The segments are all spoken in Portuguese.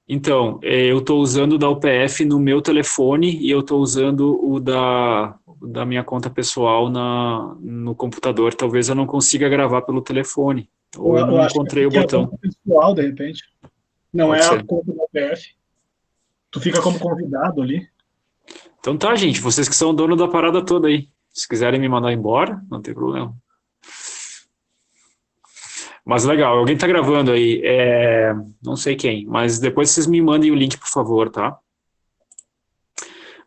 Então, eu estou usando o da UPF no meu telefone e eu estou usando o da minha conta pessoal no computador. Talvez eu não consiga gravar pelo telefone, ou eu Eu não acho que é encontrei o porque é a botão. conta pessoal, de repente. Não Pode é a ser. conta da PF. Tu fica como convidado ali. Então tá, gente, vocês que são dono da parada toda aí. Se quiserem me mandar embora, não tem problema. Mas legal, alguém tá gravando aí. Não sei quem, mas depois vocês me mandem o link, por favor, tá?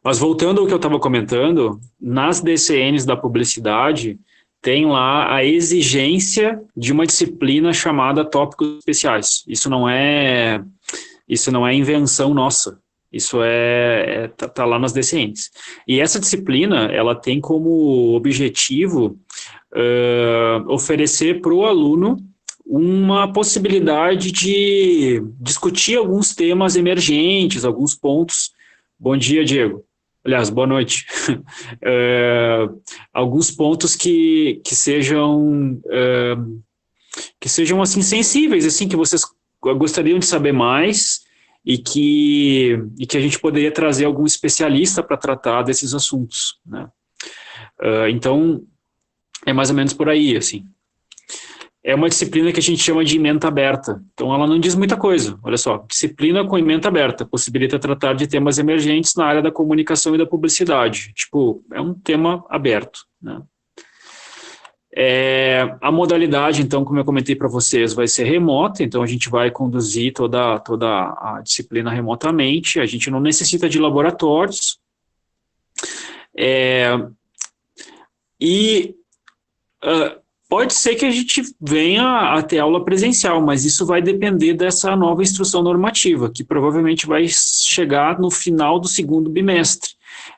Mas voltando ao que eu estava comentando, nas DCNs da publicidade, tem lá a exigência de uma disciplina chamada tópicos especiais. Isso não é invenção nossa. Isso tá lá nas DCNs. E essa disciplina, ela tem como objetivo oferecer para o aluno uma possibilidade de discutir alguns temas emergentes, alguns pontos. Bom dia, Diego. Aliás, boa noite. É, alguns pontos que sejam assim sensíveis, assim que vocês gostariam de saber mais e que a gente poderia trazer algum especialista para tratar desses assuntos, né? Então é mais ou menos por aí, assim. É uma disciplina que a gente chama de ementa aberta. Então, ela não diz muita coisa. Olha só, disciplina com ementa aberta possibilita tratar de temas emergentes na área da comunicação e da publicidade. Tipo, é um tema aberto, né? A modalidade, então, como eu comentei para vocês, vai ser remota, então a gente vai conduzir toda a disciplina remotamente, a gente não necessita de laboratórios, é, e pode ser que a gente venha a ter aula presencial, mas isso vai depender dessa nova instrução normativa, que provavelmente vai chegar no final do segundo bimestre.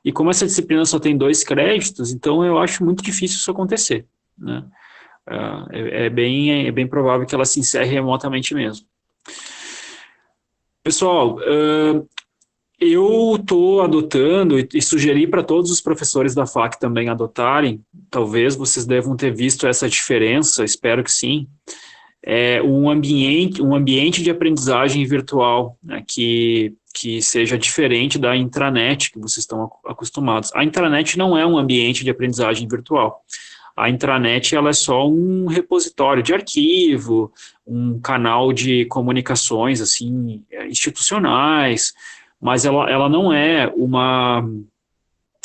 E como essa disciplina só tem 2 créditos, então eu acho muito difícil isso acontecer, né? É bem provável que ela se encerre remotamente mesmo. Pessoal, eu estou adotando e sugeri para todos os professores da FAC também adotarem, talvez vocês devam ter visto essa diferença, espero que sim, um ambiente de aprendizagem virtual, né, que seja diferente da intranet que vocês estão acostumados. A intranet não é um ambiente de aprendizagem virtual. A intranet ela é só um repositório de arquivo, um canal de comunicações assim institucionais, mas ela não é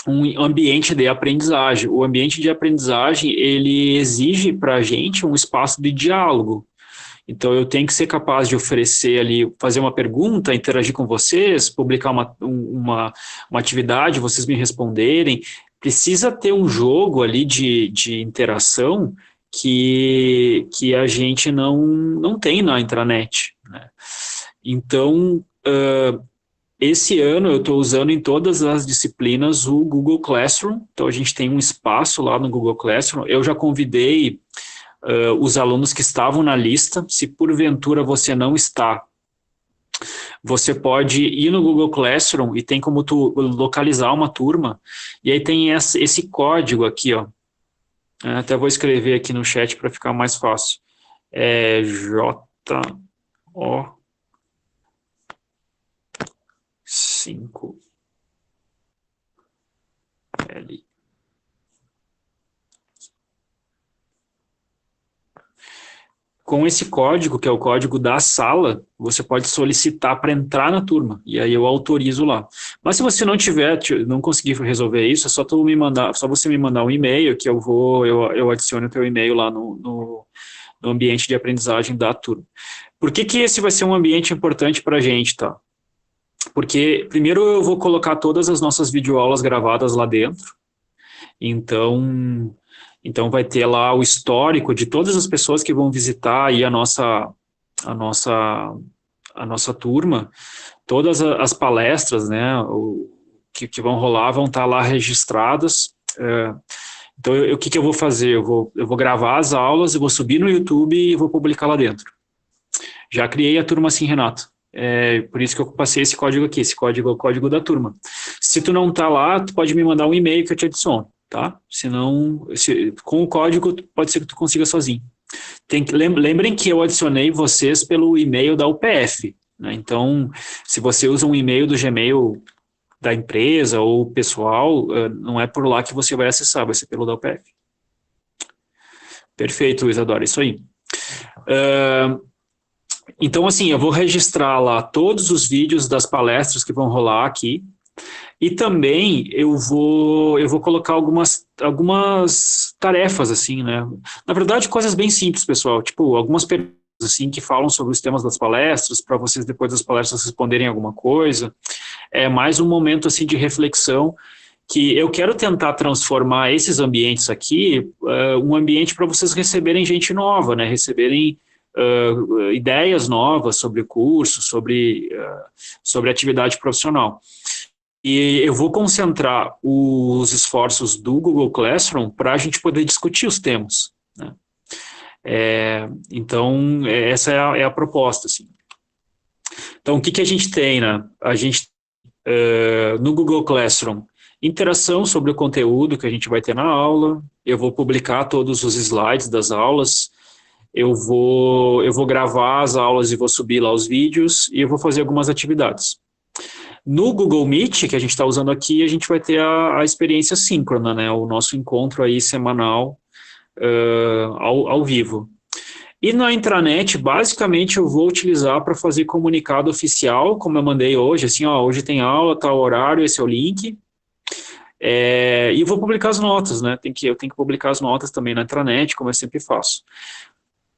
um ambiente de aprendizagem. O ambiente de aprendizagem ele exige para a gente um espaço de diálogo. Então, eu tenho que ser capaz de oferecer ali, fazer uma pergunta, interagir com vocês, publicar uma atividade, vocês me responderem. Precisa ter um jogo ali de interação que a gente não tem na intranet, né? Então, esse ano eu estou usando em todas as disciplinas o Google Classroom. Então, a gente tem um espaço lá no Google Classroom. Eu já convidei os alunos que estavam na lista. Se porventura você não está, você pode ir no Google Classroom e tem como tu localizar uma turma, e aí tem esse código aqui, ó. Até vou escrever aqui no chat para ficar mais fácil. É JO5L. Com esse código, que é o código da sala, você pode solicitar para entrar na turma, e aí eu autorizo lá. Mas se você não conseguir resolver isso, é só você me mandar um e-mail que eu adiciono o teu e-mail lá no ambiente de aprendizagem da turma. Por que esse vai ser um ambiente importante para a gente, tá? Porque primeiro eu vou colocar todas as nossas videoaulas gravadas lá dentro, então vai ter lá o histórico de todas as pessoas que vão visitar aí a nossa, a nossa turma, todas as palestras, né, que vão rolar vão estar lá registradas. Então, o que eu vou fazer? Eu vou gravar as aulas, eu vou subir no YouTube e vou publicar lá dentro. Já criei a turma assim, Renato. Por isso que eu passei esse código aqui, esse código é o código da turma. Se tu não tá lá, tu pode me mandar um e-mail que eu te adiciono, tá? Com o código, pode ser que tu consiga sozinho. Lembrem que eu adicionei vocês pelo e-mail da UPF, né? Então, Se você usa um e-mail do Gmail da empresa ou pessoal, não é por lá que você vai acessar, vai ser pelo da UPF. Perfeito, Isadora, isso aí. Então, assim, eu vou registrar lá todos os vídeos das palestras que vão rolar aqui, e também eu vou colocar algumas tarefas, assim, né? Na verdade, coisas bem simples, pessoal, tipo, algumas perguntas, assim, que falam sobre os temas das palestras, para vocês, depois das palestras, responderem alguma coisa. É mais um momento, assim, de reflexão, que eu quero tentar transformar esses ambientes aqui, um ambiente para vocês receberem gente nova, né? Receberem ideias novas sobre o curso, sobre atividade profissional. E eu vou concentrar os esforços do Google Classroom para a gente poder discutir os temas, né? Então, essa é a proposta, assim. Então, o que a gente tem, né? A gente, no Google Classroom, interação sobre o conteúdo que a gente vai ter na aula, eu vou publicar todos os slides das aulas, eu vou gravar as aulas e vou subir lá os vídeos, e eu vou fazer algumas atividades. No Google Meet, que a gente está usando aqui, a gente vai ter a experiência síncrona, né? O nosso encontro aí semanal ao vivo. E na intranet, basicamente, eu vou utilizar para fazer comunicado oficial, como eu mandei hoje, assim, ó, hoje tem aula, tal horário, esse é o link. E eu vou publicar as notas, né? Eu tenho que publicar as notas também na intranet, como eu sempre faço.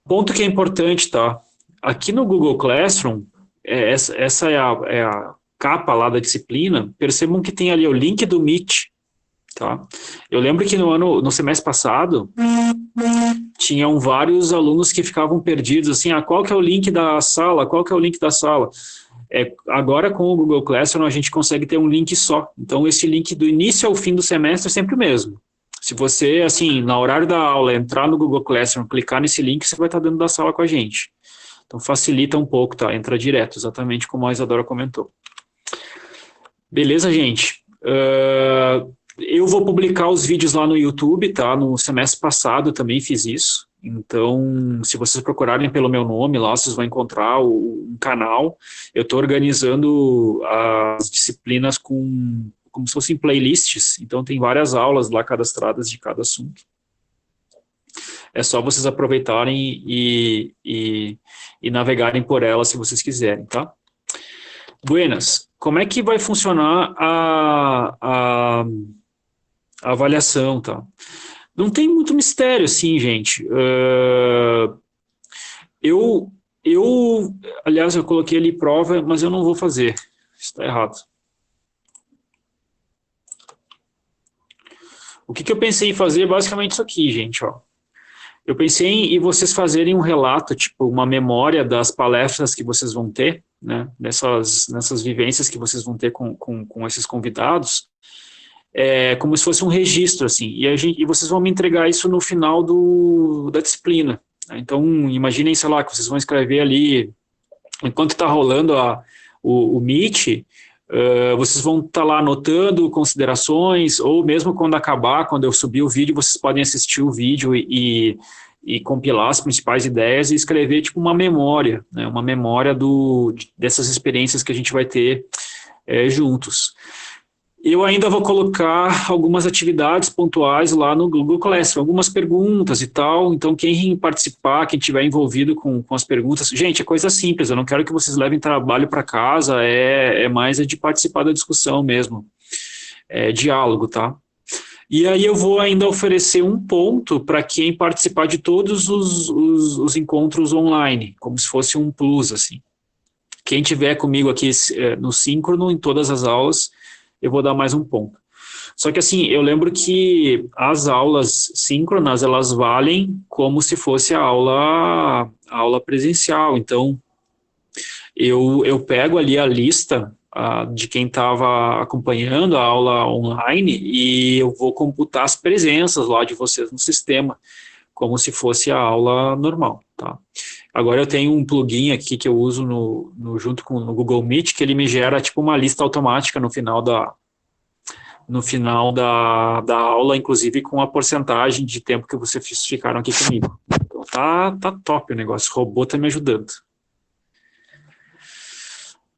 Ponto que é importante, tá? Aqui no Google Classroom, essa é a capa lá da disciplina, percebam que tem ali o link do Meet, tá? Eu lembro que no semestre passado, tinham vários alunos que ficavam perdidos, assim, qual que é o link da sala, qual que é o link da sala? Agora com o Google Classroom a gente consegue ter um link só, então esse link do início ao fim do semestre é sempre o mesmo. Se você, assim, na horário da aula, entrar no Google Classroom, clicar nesse link, você vai estar dentro da sala com a gente. Então facilita um pouco, tá? Entra direto, exatamente como a Isadora comentou. Beleza, gente? Eu vou publicar os vídeos lá no YouTube, tá? No semestre passado eu também fiz isso. Então, se vocês procurarem pelo meu nome lá, vocês vão encontrar um canal. Eu estou organizando as disciplinas como se fossem playlists. Então, tem várias aulas lá cadastradas de cada assunto. É só vocês aproveitarem e navegarem por elas se vocês quiserem, tá? Buenas, como é que vai funcionar a avaliação, tá? Não tem muito mistério, assim, gente. Aliás, eu coloquei ali prova, mas eu não vou fazer. Isso está errado. O que eu pensei em fazer é basicamente isso aqui, gente, ó. Eu pensei em vocês fazerem um relato, tipo, uma memória das palestras que vocês vão ter, né, nessas vivências que vocês vão ter com esses convidados, como se fosse um registro, assim, e vocês vão me entregar isso no final da disciplina. Né? Então, imaginem, sei lá, que vocês vão escrever ali, enquanto está rolando o Meet, vocês vão estar lá anotando considerações, ou mesmo quando acabar, quando eu subir o vídeo, vocês podem assistir o vídeo e compilar as principais ideias e escrever tipo uma memória, né, uma memória dessas experiências que a gente vai ter juntos. Eu ainda vou colocar algumas atividades pontuais lá no Google Classroom, algumas perguntas e tal, então quem participar, quem estiver envolvido com as perguntas, gente, é coisa simples, eu não quero que vocês levem trabalho para casa, mais de participar da discussão mesmo, diálogo, tá? E aí eu vou ainda oferecer um ponto para quem participar de todos os encontros online, como se fosse um plus, assim. Quem tiver comigo aqui no síncrono, em todas as aulas, eu vou dar mais um ponto. Só que assim, eu lembro que as aulas síncronas, elas valem como se fosse a aula presencial. Então, eu pego ali a lista de quem estava acompanhando a aula online e eu vou computar as presenças lá de vocês no sistema, como se fosse a aula normal, tá? Agora eu tenho um plugin aqui que eu uso junto com o Google Meet, que ele me gera tipo uma lista automática no final da aula, inclusive com a porcentagem de tempo que vocês ficaram aqui comigo. Então tá top o negócio, o robô tá me ajudando.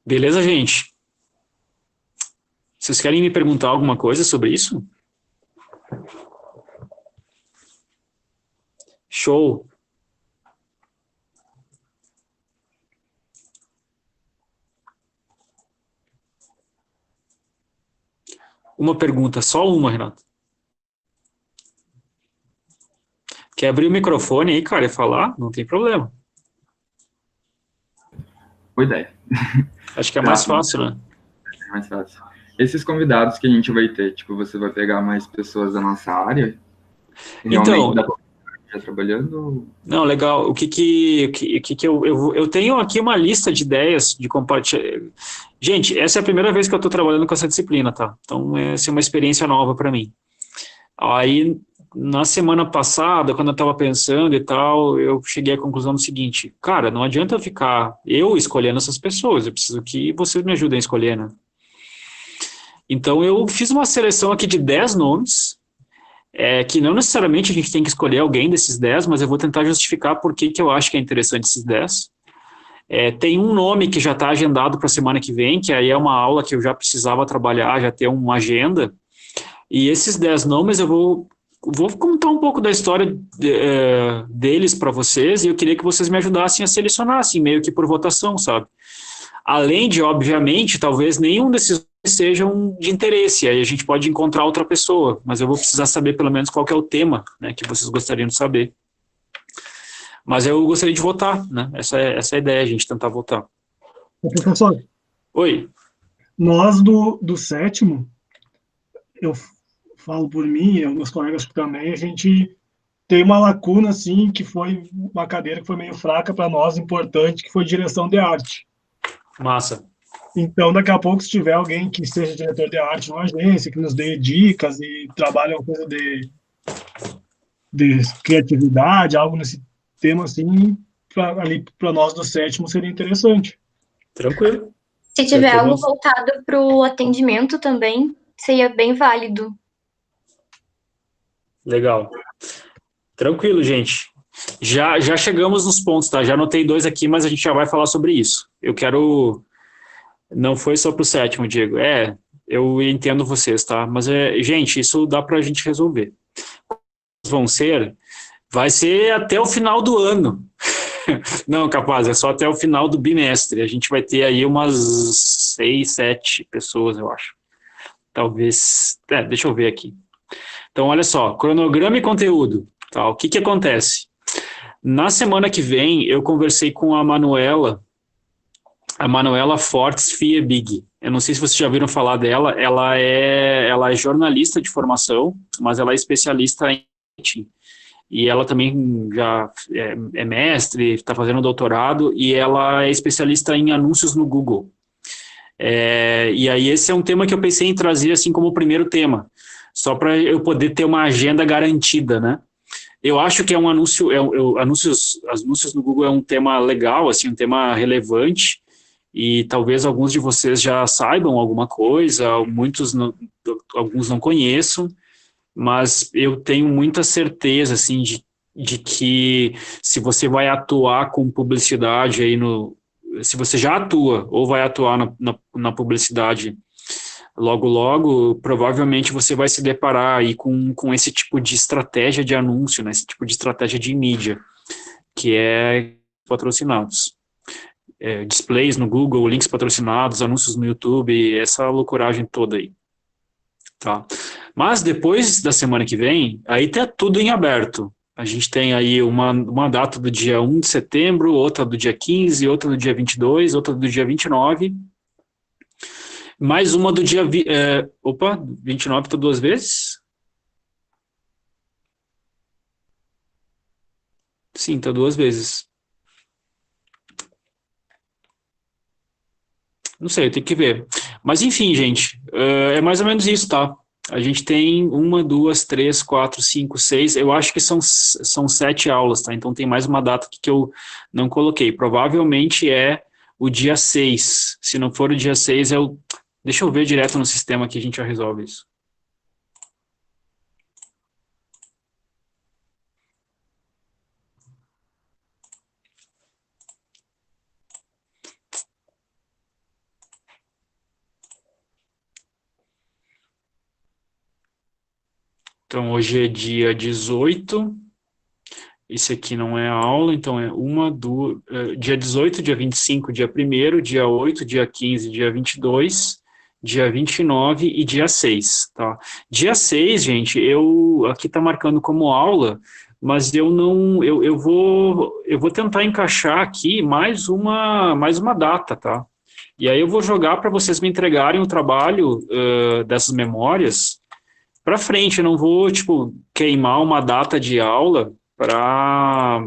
Beleza, gente? Vocês querem me perguntar alguma coisa sobre isso? Show! Uma pergunta, só uma, Renato. Quer abrir o microfone aí, cara, e falar? Não tem problema. Boa ideia. Acho que é mais Tá, fácil, né? é mais fácil. Esses convidados que a gente vai ter, tipo, você vai pegar mais pessoas da nossa área? Realmente Então, dá pra já trabalhando? não, legal. O que eu tenho aqui uma lista de ideias de compartilhar. Gente, essa é a primeira vez que eu estou trabalhando com essa disciplina, tá? Então, essa é uma experiência nova para mim. Aí, na semana passada, quando eu estava pensando e tal, eu cheguei à conclusão do seguinte: cara, não adianta eu ficar eu escolhendo essas pessoas, eu preciso que vocês me ajudem a escolher, né? Então, eu fiz uma seleção aqui de 10 nomes, que não necessariamente a gente tem que escolher alguém desses 10, mas eu vou tentar justificar por que eu acho que é interessante esses 10. Tem um nome que já está agendado para a semana que vem, que aí é uma aula que eu já precisava trabalhar, já ter uma agenda. E esses 10 nomes eu vou contar um pouco da história deles para vocês e eu queria que vocês me ajudassem a selecionar, assim, meio que por votação, sabe? Além de, obviamente, talvez nenhum desses sejam de interesse, aí a gente pode encontrar outra pessoa, mas eu vou precisar saber pelo menos qual que é o tema, né, que vocês gostariam de saber. Mas eu gostaria de votar, né? Essa é a ideia, a gente tentar votar. Professor, Oi. nós do sétimo, eu falo por mim, e meus colegas também, a gente tem uma lacuna, assim, que foi uma cadeira que foi meio fraca para nós, importante, que foi direção de arte. Massa. Então, daqui a pouco, se tiver alguém que seja diretor de arte numa agência, que nos dê dicas e trabalhe uma coisa de criatividade, algo nesse tema, assim, ali para nós do sétimo seria interessante. Tranquilo. Se tiver algo Pretendo. voltado para o atendimento também, seria bem válido. Legal. Tranquilo, gente. Já chegamos nos pontos, tá? Já anotei 2 aqui, mas a gente já vai falar sobre isso. Eu quero. Não foi só pro sétimo, Diego. Eu entendo vocês, tá? Mas, gente, isso dá pra gente resolver. Vão ser. Vai ser até o final do ano. Não, capaz, é só até o final do bimestre. A gente vai ter aí umas 6, 7 pessoas, eu acho. Talvez. Deixa eu ver aqui. Então, olha só, cronograma e conteúdo. Tá? O que acontece? Na semana que vem, eu conversei com a Manuela Fortes Fiebig. Eu não sei se vocês já viram falar dela, ela é jornalista de formação, mas ela é especialista em marketing. E ela também já é mestre, está fazendo doutorado, e ela é especialista em anúncios no Google. E aí esse é um tema que eu pensei em trazer assim como primeiro tema, só para eu poder ter uma agenda garantida, né? Eu acho que é um anúncio, anúncios no Google é um tema legal, assim, um tema relevante, e talvez alguns de vocês já saibam alguma coisa, alguns não conheçam, mas eu tenho muita certeza, assim, de que se você vai atuar com publicidade aí se você já atua ou vai atuar na publicidade logo, logo, provavelmente você vai se deparar aí com esse tipo de estratégia de anúncio, né? Esse tipo de estratégia de mídia, que é patrocinados. Displays no Google, links patrocinados, anúncios no YouTube, essa loucuragem toda aí. Tá? Mas depois da semana que vem, aí tá tudo em aberto. A gente tem aí uma data do dia 1 de setembro, outra do dia 15, outra do dia 22, outra do dia 29, mais uma do dia... 29 tá 2 vezes? Sim, tá 2 vezes. Não sei, eu tenho que ver. Mas enfim, gente, é mais ou menos isso, tá? A gente tem 1, 2, 3, 4, 5, 6. Eu acho que são 7 aulas, tá? Então tem mais uma data aqui que eu não coloquei. Provavelmente é o dia 6. Se não for o dia 6, deixa eu ver direto no sistema que a gente já resolve isso. Então, hoje é dia 18. Esse aqui não é a aula, então é dia 18, dia 25, dia 1º, dia 8, dia 15, dia 22, dia 29 e dia 6, tá? Dia 6, gente, aqui tá marcando como aula, mas eu vou tentar encaixar aqui mais uma data, tá? E aí eu vou jogar para vocês me entregarem o trabalho dessas memórias para frente, eu não vou, tipo, queimar uma data de aula para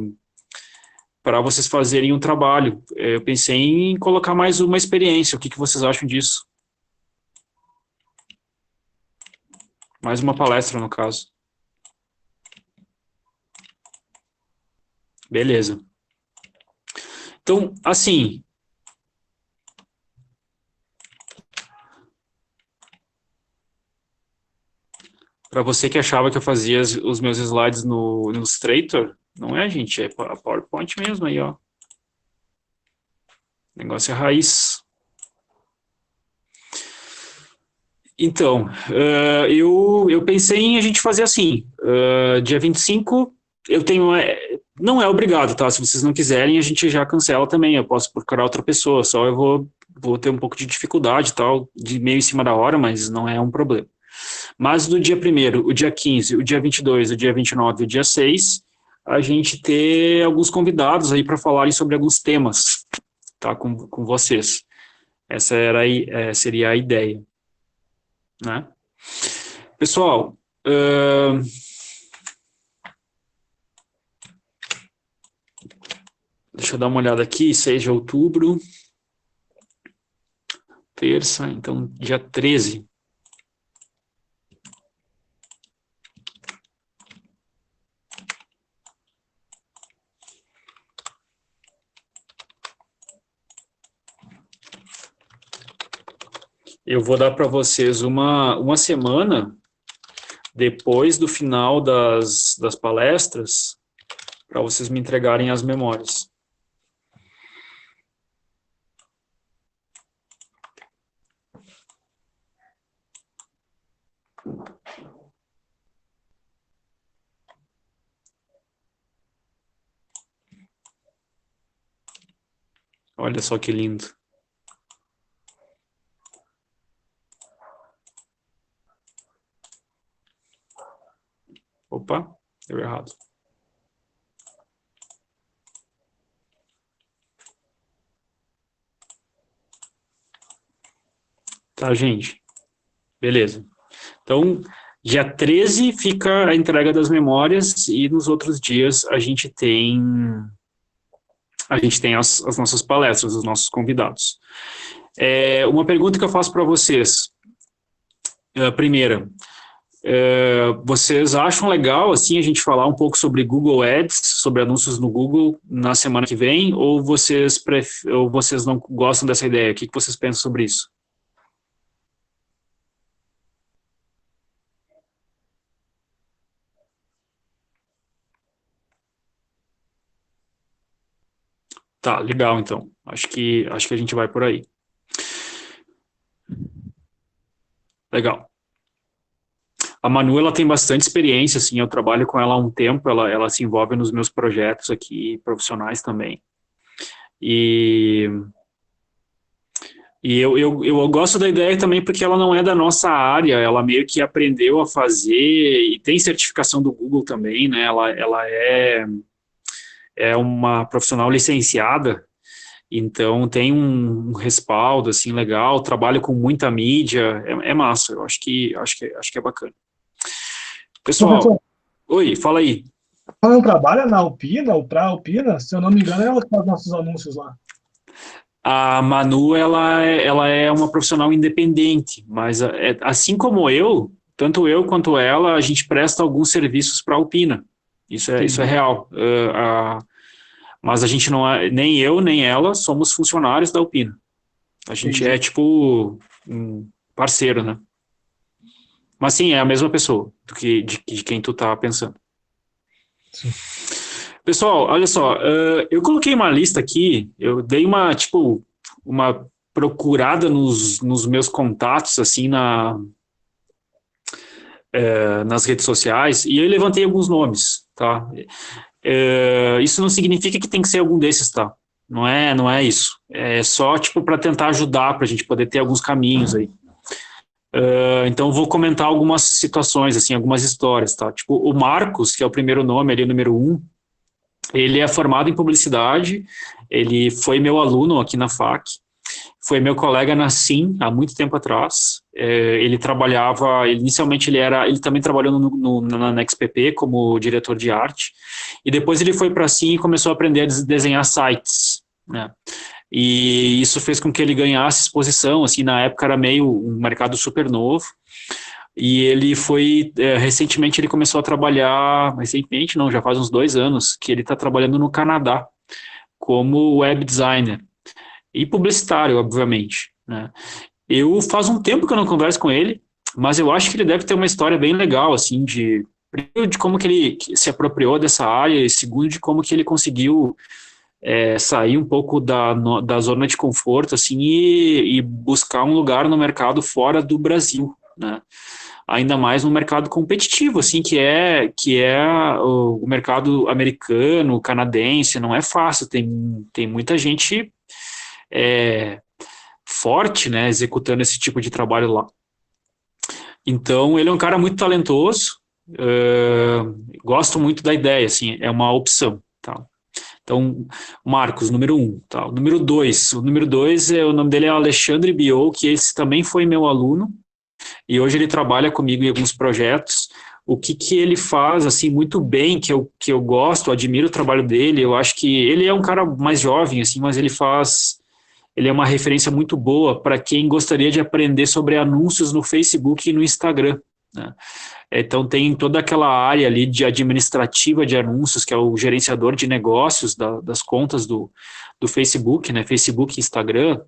vocês fazerem um trabalho. Eu pensei em colocar mais uma experiência. O que vocês acham disso? Mais uma palestra, no caso. Beleza. Então, assim, para você que achava que eu fazia os meus slides no Illustrator, não é, gente, é a PowerPoint mesmo aí, ó. O negócio é raiz. Então, eu pensei em a gente fazer assim, dia 25, eu tenho, não é obrigado, tá? Se vocês não quiserem, a gente já cancela também, eu posso procurar outra pessoa, só eu vou ter um pouco de dificuldade e tal, de meio em cima da hora, mas não é um problema. Mas no dia 1º, o dia 15, o dia 22, o dia 29 e o dia 6, a gente ter alguns convidados aí para falarem sobre alguns temas, tá, com vocês. Essa seria a ideia, né? Pessoal, deixa eu dar uma olhada aqui, 6 de outubro, terça, então dia 13. Eu vou dar para vocês uma semana depois do final das palestras para vocês me entregarem as memórias. Olha só que lindo. Opa, deu errado. Tá, gente? Beleza. Então, dia 13 fica a entrega das memórias e nos outros dias a gente tem as nossas palestras, os nossos convidados. Uma pergunta que eu faço para vocês. Primeira, vocês acham legal assim a gente falar um pouco sobre Google Ads, sobre anúncios no Google na semana que vem, ou vocês não gostam dessa ideia? O que vocês pensam sobre isso? Tá, legal então. Acho que a gente vai por aí. Legal. A Manu, ela tem bastante experiência, assim, eu trabalho com ela há um tempo, ela se envolve nos meus projetos aqui, profissionais também. E eu gosto da ideia também porque ela não é da nossa área, ela meio que aprendeu a fazer e tem certificação do Google também, né? Ela é uma profissional licenciada, então tem um respaldo, assim, legal, trabalha com muita mídia, é massa, eu acho que é bacana. Pessoal, oi, fala aí. Ela não trabalha na Alpina ou para a Alpina? Se eu não me engano, ela faz nossos anúncios lá. A Manu, ela é uma profissional independente, mas assim como eu, tanto eu quanto ela, a gente presta alguns serviços para a Alpina. Isso é real. Mas a gente não é, nem eu, nem ela, somos funcionários da Alpina. A gente é tipo um parceiro, né? Mas sim, é a mesma pessoa de quem tu tá pensando. Sim. Pessoal, olha só, eu coloquei uma lista aqui, eu dei uma procurada nos meus contatos, assim, nas redes sociais, e eu levantei alguns nomes, tá? Isso não significa que tem que ser algum desses, tá? Não é isso. É só, tipo, para tentar ajudar, para a gente poder ter alguns caminhos aí. Então, eu vou comentar algumas situações, assim, algumas histórias, tá? Tipo, o Marcos, que é o primeiro nome ali, o número 1, ele é formado em publicidade, ele foi meu aluno aqui na FAC, foi meu colega na SIM há muito tempo atrás. Ele trabalhava, inicialmente ele também trabalhou na NextPP como diretor de arte, e depois ele foi para a SIM e começou a aprender a desenhar sites, né? E isso fez com que ele ganhasse exposição, assim, na época era meio um mercado super novo, e ele recentemente ele começou a trabalhar, recentemente não, já faz uns 2 anos, que ele está trabalhando no Canadá, como web designer, e publicitário, obviamente, né? Eu faz um tempo que eu não converso com ele, mas eu acho que ele deve ter uma história bem legal, assim, primeiro de como que ele se apropriou dessa área, e segundo de como que ele conseguiu sair um pouco da zona de conforto, assim, e buscar um lugar no mercado fora do Brasil, né? Ainda mais no mercado competitivo, assim, que é o mercado americano, canadense, não é fácil, tem muita gente forte, né, executando esse tipo de trabalho lá. Então, ele é um cara muito talentoso, gosto muito da ideia, assim, é uma opção, tá? Então, Marcos, número 1, tá? O número 2, o nome dele é Alexandre Biot, que esse também foi meu aluno, e hoje ele trabalha comigo em alguns projetos. O que ele faz, assim, muito bem, que eu gosto, admiro o trabalho dele, eu acho que ele é um cara mais jovem, assim, mas ele é uma referência muito boa para quem gostaria de aprender sobre anúncios no Facebook e no Instagram, né? Então tem toda aquela área ali de administrativa de anúncios, que é o gerenciador de negócios das contas do Facebook, né? Facebook e Instagram.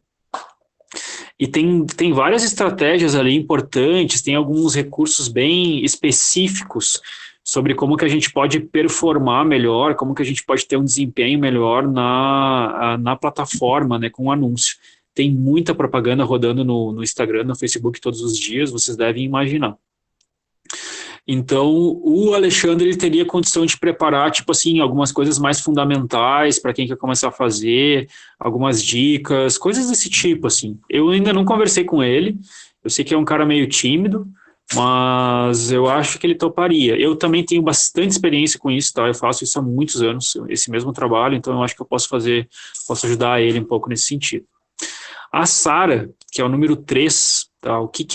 E tem várias estratégias ali importantes, tem alguns recursos bem específicos sobre como que a gente pode performar melhor, como que a gente pode ter um desempenho melhor na plataforma, né, com o anúncio. Tem muita propaganda rodando no Instagram, no Facebook todos os dias, vocês devem imaginar. Então, o Alexandre ele teria condição de preparar, tipo assim, algumas coisas mais fundamentais para quem quer começar a fazer, algumas dicas, coisas desse tipo, assim. Eu ainda não conversei com ele, eu sei que é um cara meio tímido, mas eu acho que ele toparia. Eu também tenho bastante experiência com isso, tá? Eu faço isso há muitos anos, esse mesmo trabalho, então eu acho que eu posso ajudar ele um pouco nesse sentido. A Sara, que é o número 3, tá? O que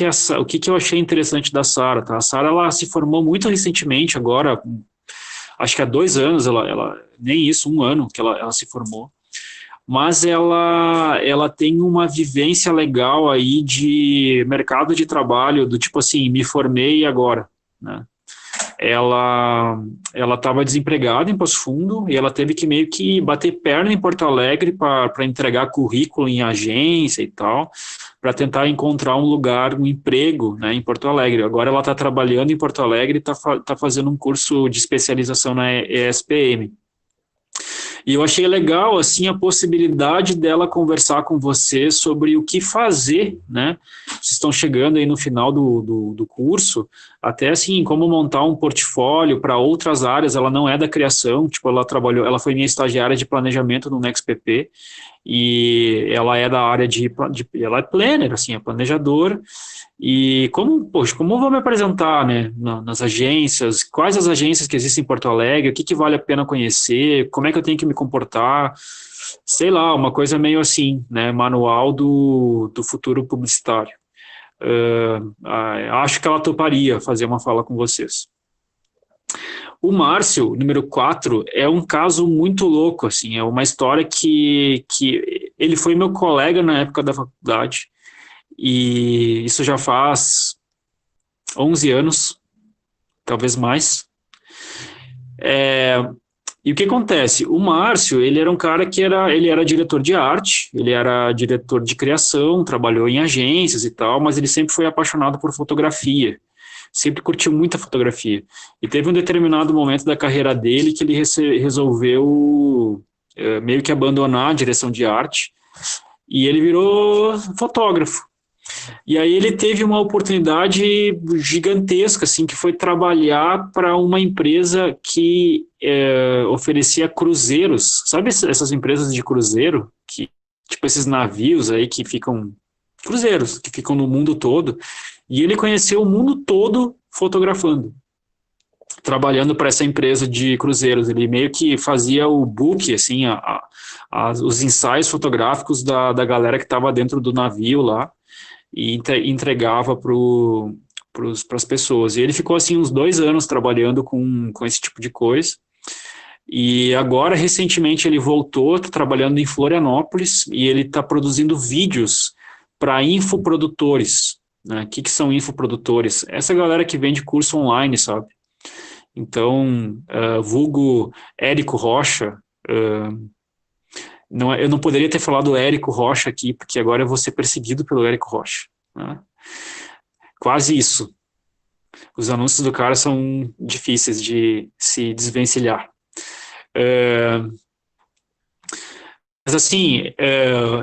eu achei interessante da Sara, tá? A Sara, ela se formou muito recentemente, agora, acho que há 2 anos, nem isso, 1 ano que ela se formou, mas ela tem uma vivência legal aí de mercado de trabalho, do tipo assim, me formei agora, né? Ela estava desempregada em Passo Fundo e ela teve que meio que bater perna em Porto Alegre para entregar currículo em agência e tal, para tentar encontrar um lugar, um emprego, né, em Porto Alegre. Agora ela está trabalhando em Porto Alegre e está fazendo um curso de especialização na ESPM. E eu achei legal, assim, a possibilidade dela conversar com você sobre o que fazer, né? Vocês estão chegando aí no final do curso, até assim, como montar um portfólio para outras áreas. Ela não é da criação, tipo, ela foi minha estagiária de planejamento no NextPP, e ela é da área ela é planner, assim, é planejadora. E como eu vou me apresentar, né, nas agências, quais as agências que existem em Porto Alegre, o que vale a pena conhecer, como é que eu tenho que me comportar, sei lá, uma coisa meio assim, né, manual do futuro publicitário. Acho que ela toparia fazer uma fala com vocês. O Márcio, número 4, é um caso muito louco, assim, é uma história que ele foi meu colega na época da faculdade, e isso já faz 11 anos, talvez mais. E o que acontece? O Márcio, ele era um cara ele era diretor de arte, ele era diretor de criação, trabalhou em agências e tal, mas ele sempre foi apaixonado por fotografia, sempre curtiu muita fotografia. E teve um determinado momento da carreira dele que ele resolveu meio que abandonar a direção de arte, e ele virou fotógrafo. E aí ele teve uma oportunidade gigantesca, assim, que foi trabalhar para uma empresa que oferecia cruzeiros. Sabe essas empresas de cruzeiro? Que, tipo esses navios aí que ficam... Cruzeiros, que ficam no mundo todo. E ele conheceu o mundo todo fotografando, trabalhando para essa empresa de cruzeiros. Ele meio que fazia o book, assim, os ensaios fotográficos da galera que estava dentro do navio lá, e entregava para as pessoas. E ele ficou, assim, uns 2 anos trabalhando com esse tipo de coisa. E agora, recentemente, ele voltou, tá trabalhando em Florianópolis, e ele está produzindo vídeos para infoprodutores. Né? O que são infoprodutores? Essa galera que vende curso online, sabe? Então, vulgo Érico Rocha, eu não poderia ter falado Érico Rocha aqui, porque agora eu vou ser perseguido pelo Érico Rocha. Né? Quase isso. Os anúncios do cara são difíceis de se desvencilhar. Mas assim,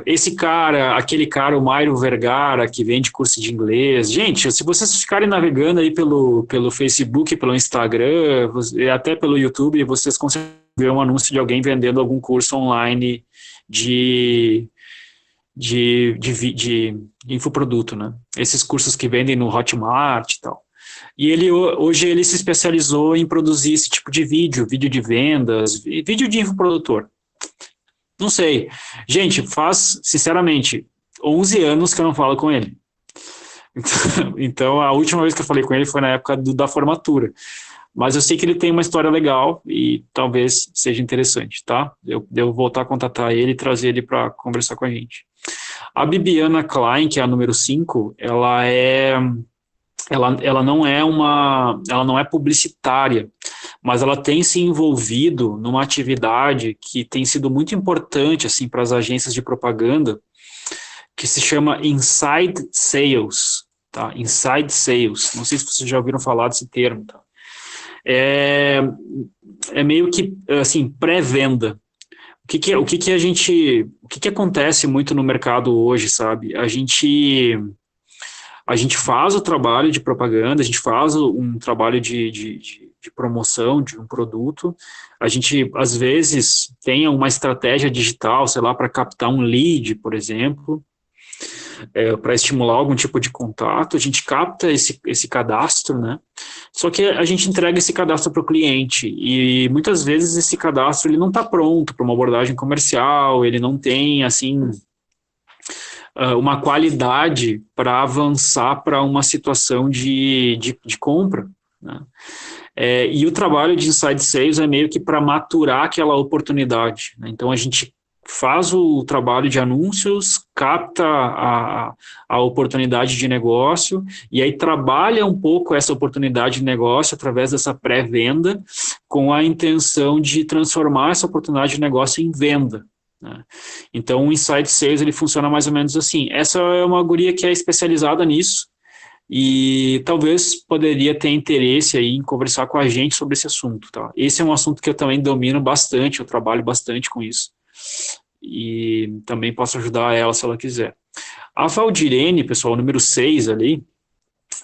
esse cara, aquele cara, o Mairo Vergara, que vende curso de inglês, gente, se vocês ficarem navegando aí pelo Facebook, pelo Instagram, e até pelo YouTube, vocês conseguem ver um anúncio de alguém vendendo algum curso online de infoproduto, né? Esses cursos que vendem no Hotmart e tal. E hoje ele se especializou em produzir esse tipo de vídeo de vendas, vídeo de infoprodutor. Não sei. Gente, faz, sinceramente, 11 anos que eu não falo com ele. Então, a última vez que eu falei com ele foi na época da formatura. Mas eu sei que ele tem uma história legal e talvez seja interessante, tá? Eu voltar a contatar ele e trazer ele para conversar com a gente. A Bibiana Klein, que é a número 5, ela não é publicitária, mas ela tem se envolvido numa atividade que tem sido muito importante assim para as agências de propaganda, que se chama Inside Sales, tá? Inside Sales. Não sei se vocês já ouviram falar desse termo, tá? É meio que assim pré-venda. O que acontece muito no mercado hoje, sabe? A gente faz o trabalho de propaganda, a gente faz um trabalho de promoção de um produto, a gente, às vezes, tem uma estratégia digital, sei lá, para captar um lead, por exemplo, para estimular algum tipo de contato, a gente capta esse cadastro, né? Só que a gente entrega esse cadastro para o cliente, e muitas vezes esse cadastro ele não está pronto para uma abordagem comercial, ele não tem, assim... uma qualidade para avançar para uma situação de compra. Né? E o trabalho de Inside Sales é meio que para maturar aquela oportunidade. Né? Então, a gente faz o trabalho de anúncios, capta a oportunidade de negócio, e aí trabalha um pouco essa oportunidade de negócio através dessa pré-venda, com a intenção de transformar essa oportunidade de negócio em venda. Né? Então o Inside Sales ele funciona mais ou menos assim. Essa é uma guria que é especializada nisso e talvez poderia ter interesse aí em conversar com a gente sobre esse assunto, tá? Esse é um assunto que eu também domino bastante, eu trabalho bastante com isso e também posso ajudar ela se ela quiser. A Valdirene, pessoal, número 6 ali,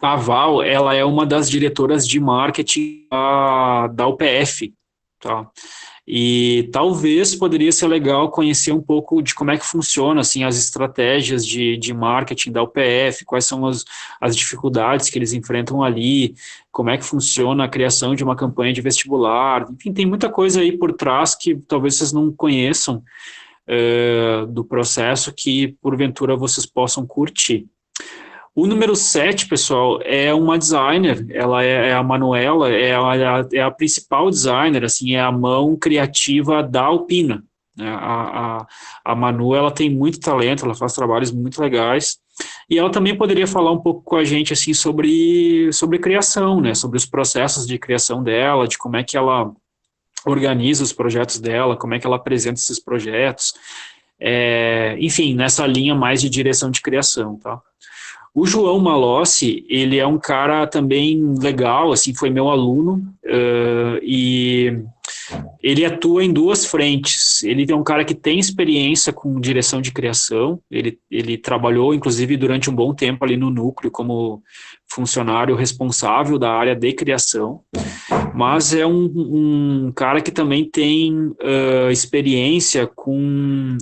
a Val, ela é uma das diretoras de marketing da UPF, tá? E talvez poderia ser legal conhecer um pouco de como é que funciona assim, as estratégias de marketing da UPF, quais são as dificuldades que eles enfrentam ali, como é que funciona a criação de uma campanha de vestibular, enfim, tem muita coisa aí por trás que talvez vocês não conheçam do processo que porventura vocês possam curtir. O número 7, pessoal, é uma designer, ela é a Manuela, é a principal designer, assim, é a mão criativa da Alpina. Né? A Manu, ela tem muito talento, ela faz trabalhos muito legais, e ela também poderia falar um pouco com a gente, assim, sobre criação, né, sobre os processos de criação dela, de como é que ela organiza os projetos dela, como é que ela apresenta esses projetos, enfim, nessa linha mais de direção de criação, tá? O João Malossi, ele é um cara também legal, assim, foi meu aluno, e Ele atua em duas frentes. Ele é um cara que tem experiência com direção de criação. Ele trabalhou, inclusive, durante um bom tempo ali no núcleo como funcionário responsável da área de criação. Mas é um cara que também tem experiência com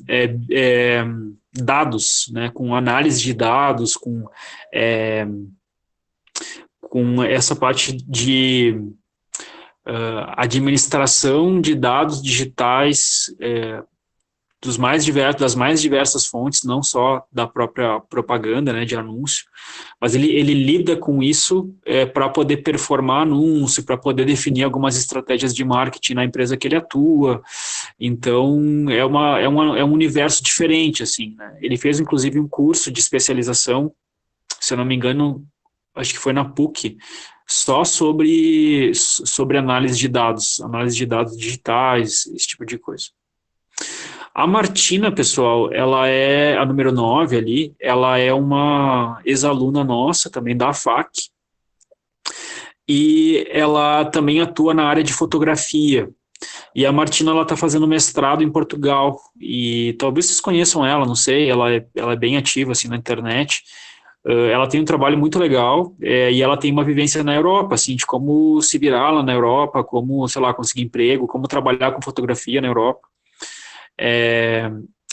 dados, né, com análise de dados, com essa parte de administração de dados digitais das mais diversas fontes, não só da própria propaganda, né, de anúncio, mas ele lida com isso para poder performar anúncio, para poder definir algumas estratégias de marketing na empresa que ele atua. Então, é um universo diferente, assim, né? Ele fez, inclusive, um curso de especialização, se eu não me engano, acho que foi na PUC, só sobre análise de dados digitais, esse tipo de coisa. A Martina, pessoal, ela é a número 9 ali, ela é uma ex-aluna nossa, também da FAC, e ela também atua na área de fotografia. E a Martina, ela está fazendo mestrado em Portugal, e talvez vocês conheçam ela, não sei, ela é bem ativa assim na internet. Ela tem um trabalho muito legal, e ela tem uma vivência na Europa, assim, de como se virar lá na Europa, como, sei lá, conseguir emprego, como trabalhar com fotografia na Europa.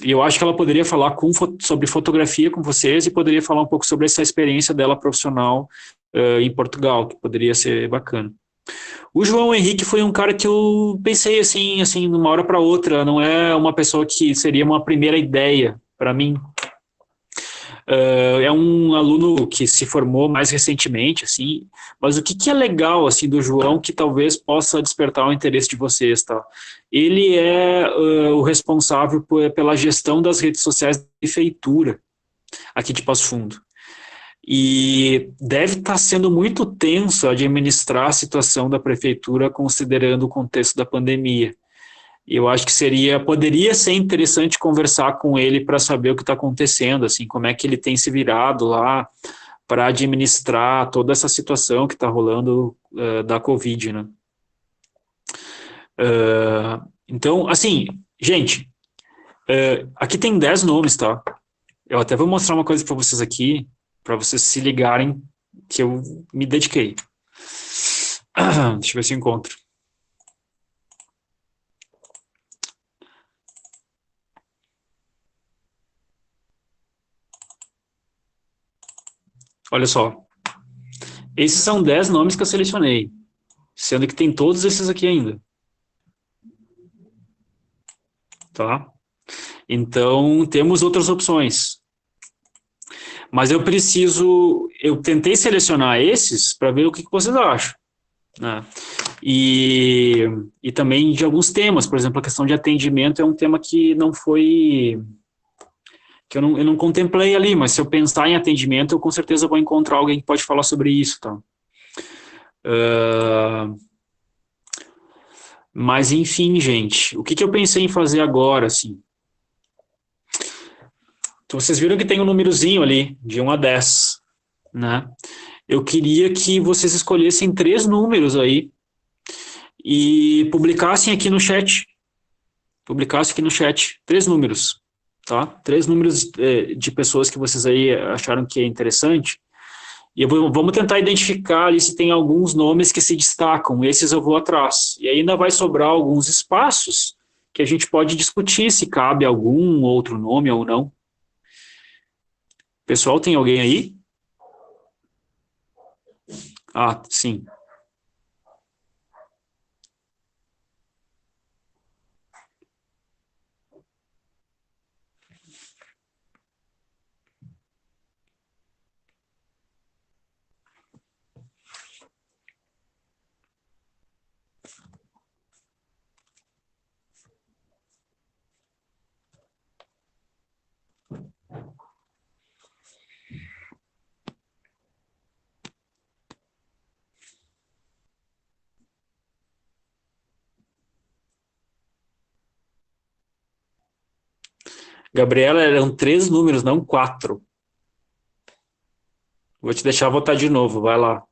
E eu acho que ela poderia falar sobre fotografia com vocês e poderia falar um pouco sobre essa experiência dela profissional em Portugal, que poderia ser bacana. O João Henrique foi um cara que eu pensei assim, de uma hora para outra, não é uma pessoa que seria uma primeira ideia para mim. É um aluno que se formou mais recentemente, assim, mas o que é legal, assim, do João que talvez possa despertar o interesse de vocês, tá? Ele é o responsável pela gestão das redes sociais da prefeitura aqui de Passo Fundo. E deve estar sendo muito tenso administrar a situação da prefeitura considerando o contexto da pandemia. Eu acho que poderia ser interessante conversar com ele para saber o que está acontecendo, assim, como é que ele tem se virado lá para administrar toda essa situação que está rolando da Covid, né? Então, assim, gente, aqui tem 10 nomes, tá? Eu até vou mostrar uma coisa para vocês aqui, para vocês se ligarem que eu me dediquei. Deixa eu ver se eu encontro. Olha só. Esses são 10 nomes que eu selecionei, sendo que tem todos esses aqui ainda. Tá? Então, temos outras opções. Mas eu tentei selecionar esses para ver o que vocês acham. Né? E também de alguns temas, por exemplo, a questão de atendimento é um tema que não foi... que eu não contemplei ali, mas se eu pensar em atendimento, eu com certeza vou encontrar alguém que pode falar sobre isso, tá? Mas, enfim, gente, o que eu pensei em fazer agora, assim? Então, vocês viram que tem um númerozinho ali, de 1 a 10, né? Eu queria que vocês escolhessem 3 números aí e publicassem aqui no chat. Publicassem aqui no chat 3 números, tá? 3 números de pessoas que vocês aí acharam que é interessante. E vamos tentar identificar ali se tem alguns nomes que se destacam. Esses eu vou atrás. E ainda vai sobrar alguns espaços que a gente pode discutir se cabe algum outro nome ou não. Pessoal, tem alguém aí? Ah, sim. Gabriela, eram 3 números, não 4. Vou te deixar votar de novo, vai lá.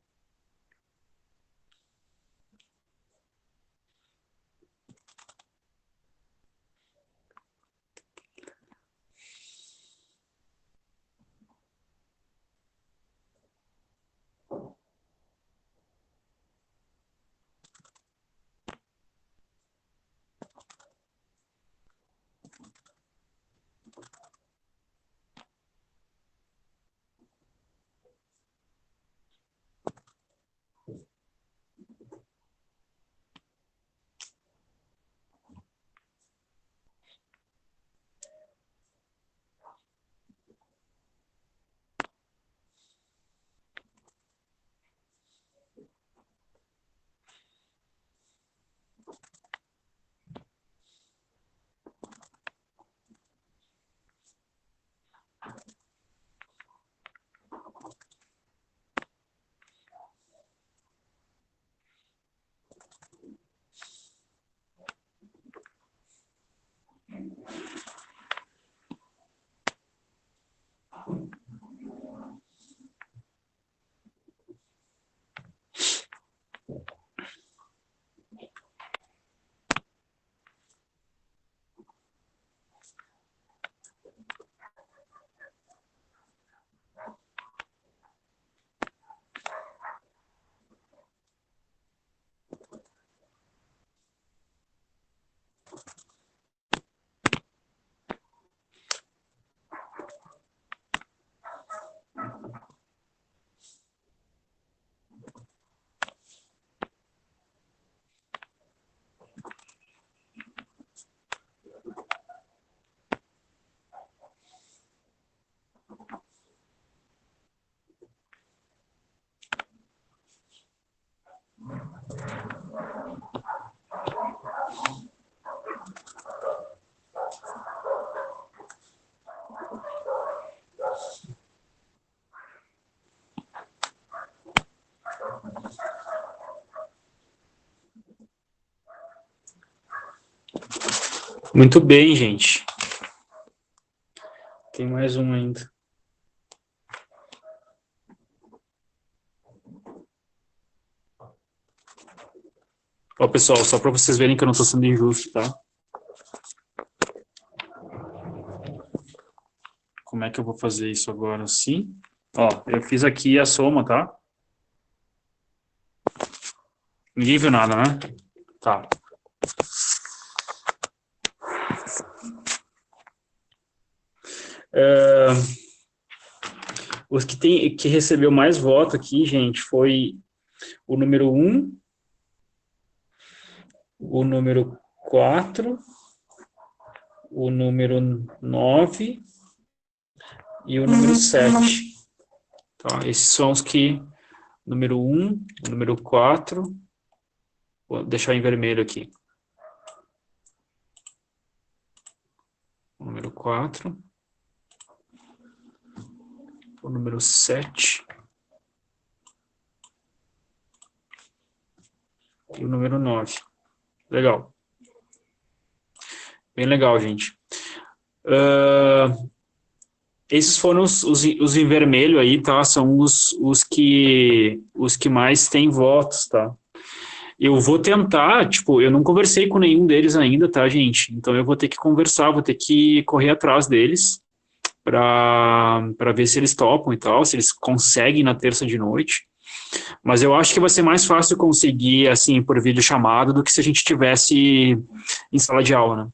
Muito bem, gente. Tem mais um ainda. Ó, pessoal, só para vocês verem que eu não estou sendo injusto, tá? Como é que eu vou fazer isso agora assim? Ó, eu fiz aqui a soma, tá? Ninguém viu nada, né? Tá. Os que recebeu mais voto aqui, gente, foi o número 1, o número 4, o número 9 e o número 7. Tá, esses são os que... Número 1, o número 4... Vou deixar em vermelho aqui. O número 4. O número 7. E o número 9. Legal. Bem legal, gente. Esses foram os em vermelho aí, tá? São os que mais têm votos, tá? Eu vou tentar, tipo, eu não conversei com nenhum deles ainda, tá, gente? Então eu vou ter que conversar, vou ter que correr atrás deles para ver se eles topam e tal, se eles conseguem na terça de noite. Mas eu acho que vai ser mais fácil conseguir, assim, por videochamada do que se a gente tivesse em sala de aula, né?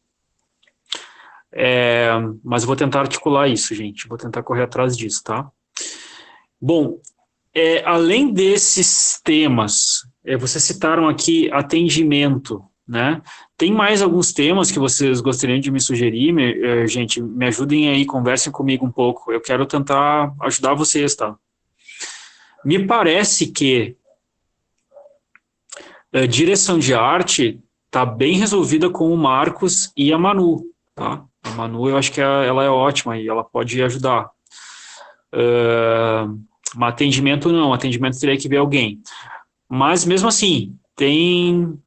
Mas eu vou tentar articular isso, gente. Vou tentar correr atrás disso, tá? Bom, além desses temas, vocês citaram aqui atendimento, né? Tem mais alguns temas que vocês gostariam de me sugerir? Gente, me ajudem aí, conversem comigo um pouco. Eu quero tentar ajudar vocês, tá? Me parece que a direção de arte está bem resolvida com o Marcos e a Manu, tá? A Manu, eu acho que ela é ótima e ela pode ajudar. Mas atendimento não, atendimento teria que ver alguém. Mas mesmo assim, tem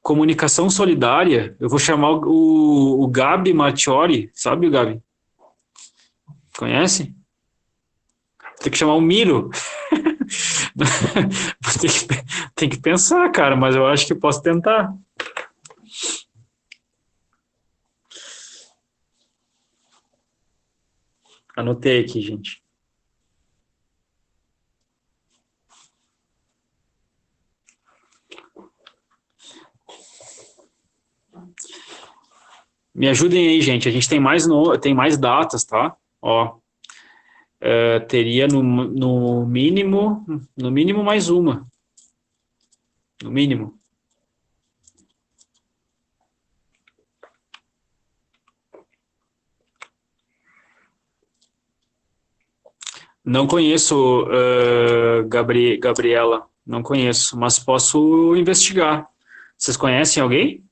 comunicação solidária, eu vou chamar o Gabi Marchiori, sabe o Gabi? Conhece? Tem que chamar o Miro. tem que pensar, cara, mas eu acho que posso tentar. Anotei aqui, gente. Me ajudem aí, gente. A gente tem mais datas, tá? Ó, teria no mínimo mais uma. No mínimo. Não conheço, Gabriela. Não conheço, mas posso investigar. Vocês conhecem alguém?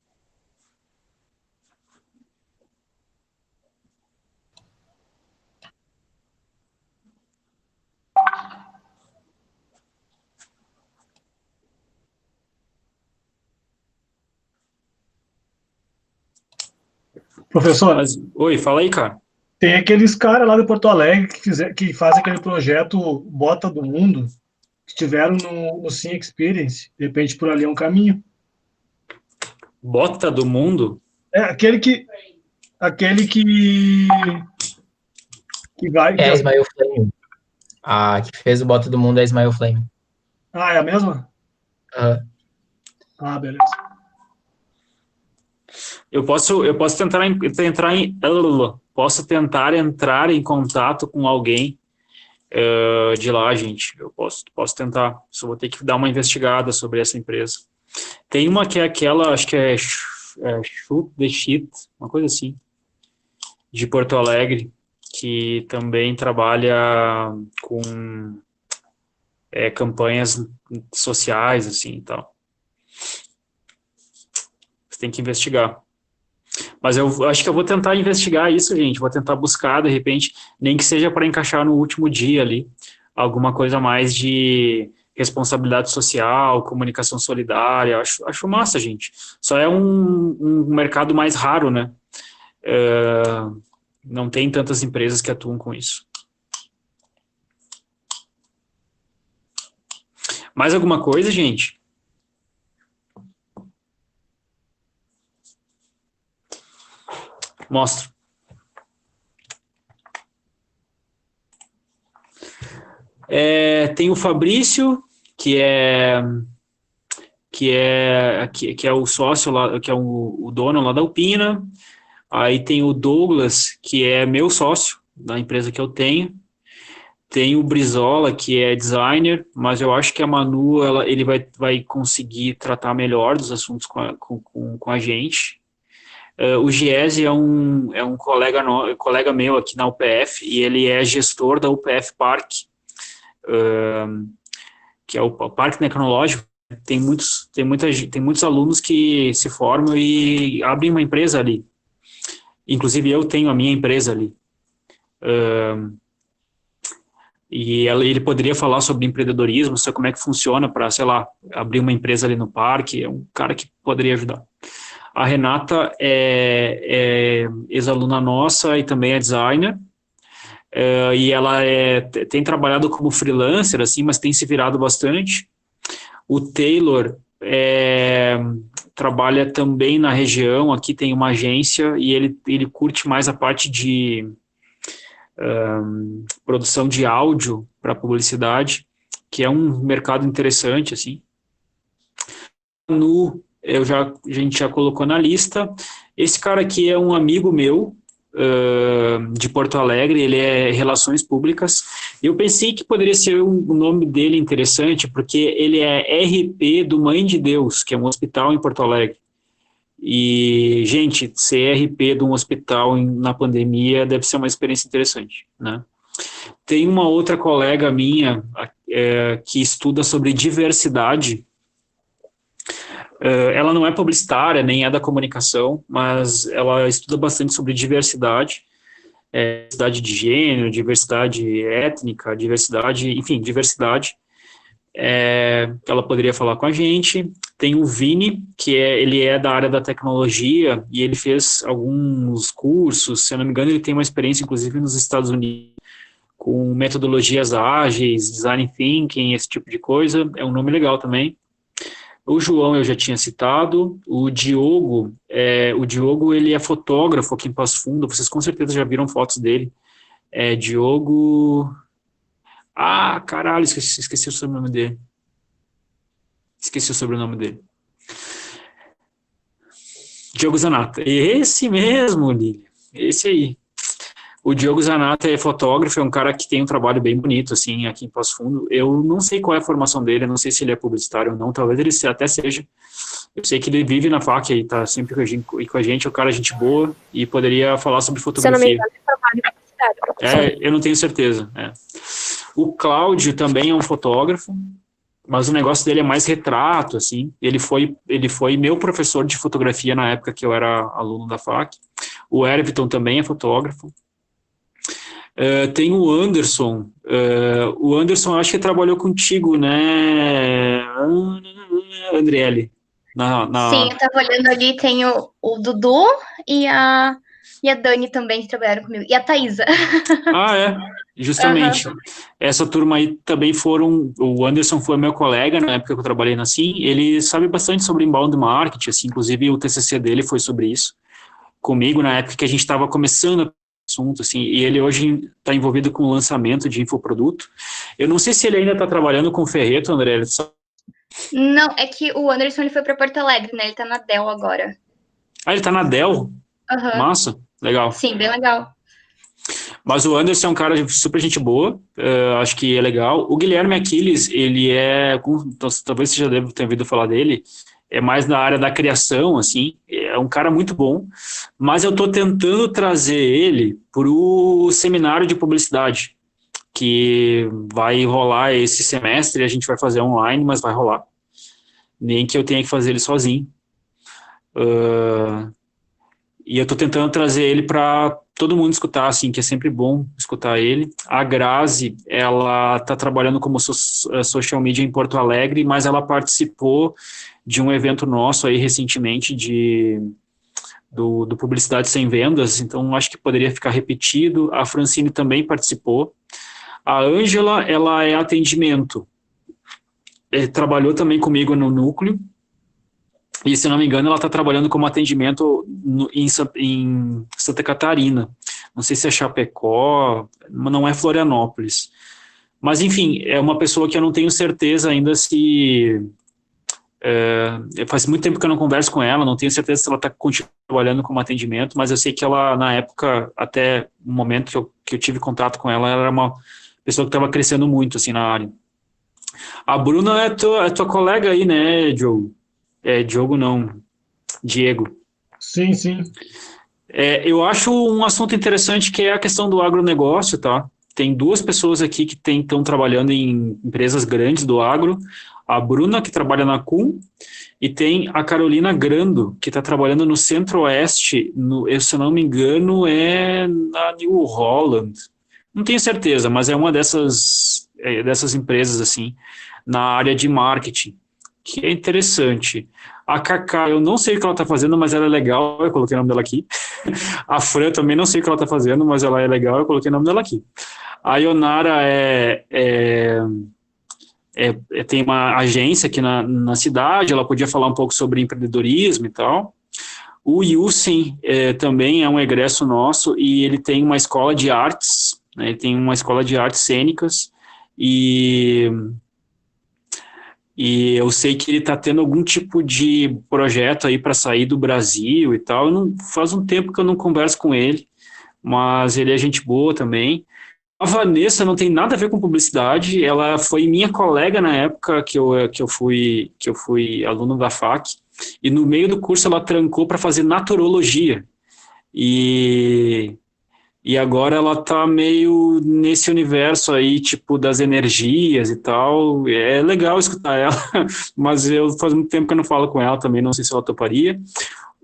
Professor, Oi, fala aí, cara. tem aqueles caras lá de Porto Alegre que fazem aquele projeto Bota do Mundo, que estiveram no Sim Experience. De repente, por ali é um caminho. Bota do Mundo? Aquele que vai... É a Smile Flame. A que fez o Bota do Mundo é a Smile Flame. Ah, é a mesma? Ah, beleza. Eu posso tentar entrar em contato com alguém de lá, gente. Eu posso tentar. Só vou ter que dar uma investigada sobre essa empresa. Tem uma que é aquela, acho que é Shoot the Shit, uma coisa assim, de Porto Alegre, que também trabalha com campanhas sociais, assim, e tal. Você tem que investigar. Mas eu acho que eu vou tentar investigar isso, gente. Vou tentar buscar, de repente, nem que seja para encaixar no último dia ali, alguma coisa mais de responsabilidade social, comunicação solidária. Acho massa, gente. Só é um mercado mais raro, né? Não tem tantas empresas que atuam com isso. Mais alguma coisa, gente? Mostro. Tem o Fabrício, que é o sócio lá, que é o dono lá da Alpina. Aí tem o Douglas, que é meu sócio da empresa que eu tenho. Tem o Brizola, que é designer, mas eu acho que a Manu, ele vai conseguir tratar melhor dos assuntos com a gente. O Giese é um colega meu aqui na UPF, e ele é gestor da UPF Park, que é o Parque Tecnológico. Tem muitos alunos que se formam e abrem uma empresa ali. Inclusive, eu tenho a minha empresa ali. E ele poderia falar sobre empreendedorismo, sobre como é que funciona para, sei lá, abrir uma empresa ali no parque. É um cara que poderia ajudar. A Renata é ex-aluna nossa e também é designer. E ela tem trabalhado como freelancer, assim, mas tem se virado bastante. O Taylor trabalha também na região, aqui tem uma agência, e ele curte mais a parte de produção de áudio para publicidade, que é um mercado interessante, assim. A gente já colocou na lista. Esse cara aqui é um amigo meu, de Porto Alegre, ele é Relações Públicas. Eu pensei que poderia ser o nome dele interessante, porque ele é RP do Mãe de Deus, que é um hospital em Porto Alegre. E, gente, ser RP de um hospital na pandemia deve ser uma experiência interessante, né? Tem uma outra colega minha que estuda sobre diversidade. Ela não é publicitária, nem é da comunicação, mas ela estuda bastante sobre diversidade, diversidade de gênero, diversidade étnica, diversidade, ela poderia falar com a gente. Tem o Vini, que ele é da área da tecnologia, e ele fez alguns cursos, se eu não me engano, ele tem uma experiência, inclusive, nos Estados Unidos, com metodologias ágeis, design thinking, esse tipo de coisa. É um nome legal também. O João eu já tinha citado. O Diogo, ele é fotógrafo aqui em Passo Fundo, vocês com certeza já viram fotos dele. Diogo... Ah, caralho, esqueci o sobrenome dele. Diogo Zanata. Esse mesmo, Lili. Esse aí. O Diogo Zanata é fotógrafo, é um cara que tem um trabalho bem bonito, assim, aqui em Passo Fundo. Eu não sei qual é a formação dele, não sei se ele é publicitário ou não, talvez ele até seja. Eu sei que ele vive na FAC e tá sempre com a gente, é um cara gente boa e poderia falar sobre fotografia. Se eu não me engano, ele trabalha publicitário. Eu não tenho certeza. O Cláudio também é um fotógrafo, mas o negócio dele é mais retrato, assim. Ele foi meu professor de fotografia na época que eu era aluno da FAC. O Erviton também é fotógrafo. Tem o Anderson. O Anderson, acho que trabalhou contigo, né, Andriele? Sim, eu tava olhando ali, tem o Dudu e a Dani também que trabalharam comigo. E a Thaisa. Justamente. Uhum. Essa turma aí também o Anderson foi meu colega na época que eu trabalhei na SIM. Ele sabe bastante sobre inbound marketing, assim, inclusive o TCC dele foi sobre isso, comigo, na época que a gente estava começando assunto, assim, e ele hoje está envolvido com o lançamento de infoproduto. Eu não sei se ele ainda está trabalhando com o Ferreto, André. Não, é que o Anderson ele foi para Porto Alegre, né? Ele está na Dell agora. Ele está na Dell? Uhum. Massa, legal. Sim, bem legal. Mas o Anderson é um cara super gente boa, acho que é legal. O Guilherme Aquiles, ele talvez você já deve ter ouvido falar dele, é mais na área da criação, assim, é um cara muito bom, mas eu estou tentando trazer ele para o seminário de publicidade, que vai rolar esse semestre, a gente vai fazer online, mas vai rolar. Nem que eu tenha que fazer ele sozinho. E eu estou tentando trazer ele para todo mundo escutar, assim, que é sempre bom escutar ele. A Grazi, ela está trabalhando como social media em Porto Alegre, mas ela participou de um evento nosso aí recentemente do Publicidade Sem Vendas, então acho que poderia ficar repetido. A Francine também participou. A Ângela, ela é atendimento. Trabalhou também comigo no núcleo, e se não me engano ela está trabalhando como atendimento em Santa Catarina. Não sei se é Chapecó, não é Florianópolis. Mas, enfim, é uma pessoa que eu não tenho certeza ainda se... faz muito tempo que eu não converso com ela, não tenho certeza se ela está continuando trabalhando como atendimento, mas eu sei que ela, na época, até o momento que eu tive contato com ela, ela era uma pessoa que estava crescendo muito, assim, na área. A Bruna é tua colega aí, né, Diogo? Diogo não, Diego. Sim, sim. Eu acho um assunto interessante que é a questão do agronegócio, tá? Tem duas pessoas aqui que estão trabalhando em empresas grandes do agro, a Bruna, que trabalha na CUM, e tem a Carolina Grando, que está trabalhando no Centro-Oeste, se eu não me engano, é na New Holland. Não tenho certeza, mas é uma dessas empresas, assim, na área de marketing, que é interessante. A Cacá, eu não sei o que ela está fazendo, mas ela é legal, eu coloquei o nome dela aqui. A Fran também não sei o que ela está fazendo, mas ela é legal, eu coloquei o nome dela aqui. A Ionara tem uma agência aqui na cidade, ela podia falar um pouco sobre empreendedorismo e tal. O Yusen também é um egresso nosso e ele tem uma escola de artes, né, ele tem uma escola de artes cênicas e eu sei que ele está tendo algum tipo de projeto aí para sair do Brasil e tal. Faz um tempo que eu não converso com ele, mas ele é gente boa também. A Vanessa não tem nada a ver com publicidade, ela foi minha colega na época que eu fui aluno da FAC, e no meio do curso ela trancou para fazer naturologia, e agora ela tá meio nesse universo aí, tipo, das energias e tal. É legal escutar ela, mas faz muito tempo que eu não falo com ela também, não sei se ela toparia.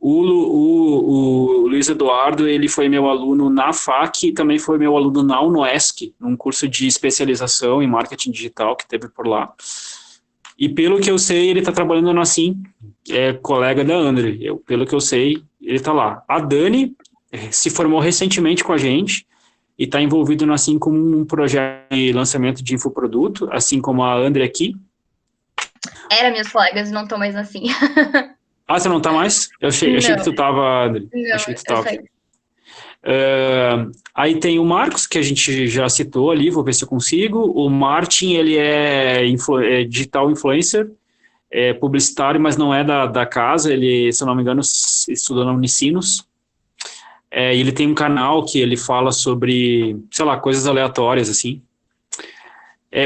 O Luiz Eduardo, ele foi meu aluno na FAC e também foi meu aluno na UNOESC, num curso de especialização em marketing digital que teve por lá. E pelo que eu sei, ele está trabalhando no Assim, é colega da André. Pelo que eu sei, ele está lá. A Dani se formou recentemente com a gente e está envolvido no Assim como um projeto de lançamento de infoproduto, assim como a André aqui. Era meus colegas, não tô mais assim. Ah, você não está mais? Eu achei que tu estava, André. Não, achei que tu estava. eu saí. Aí tem o Marcos, que a gente já citou ali, vou ver se eu consigo. O Martin, ele é digital influencer, é publicitário, mas não é da casa, ele, se eu não me engano, estudou na Unicinos. Ele tem um canal que ele fala sobre, sei lá, coisas aleatórias, assim.